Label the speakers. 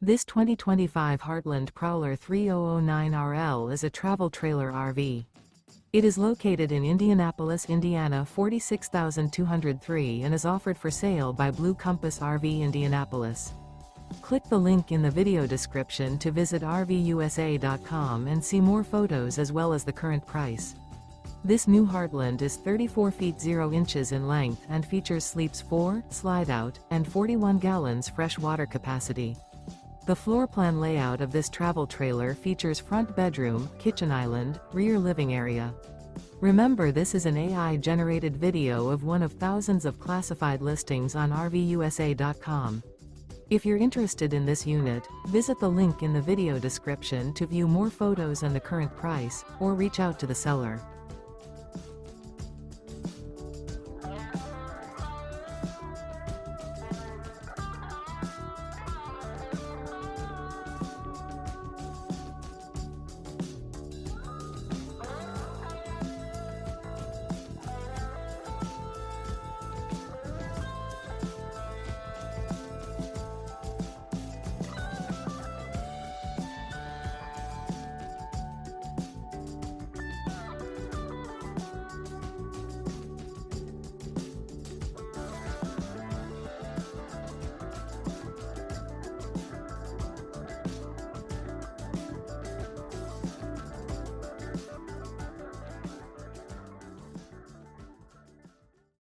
Speaker 1: This 2025 Heartland Prowler 3009RL is a travel trailer RV. It is located in Indianapolis, Indiana 46203 and is offered for sale by Blue Compass RV Indianapolis. Click the link in the video description to visit RVUSA.com and see more photos as well as the current price. This new Heartland is 34 feet 0 inches in length and features sleeps 4, slide-out, and 41 gallons fresh water capacity. The floor plan layout of this travel trailer features front bedroom, kitchen island, rear living area. Remember, this is an AI-generated video of one of thousands of classified listings on RVUSA.com. If you're interested in this unit, visit the link in the video description to view more photos and the current price, or reach out to the seller.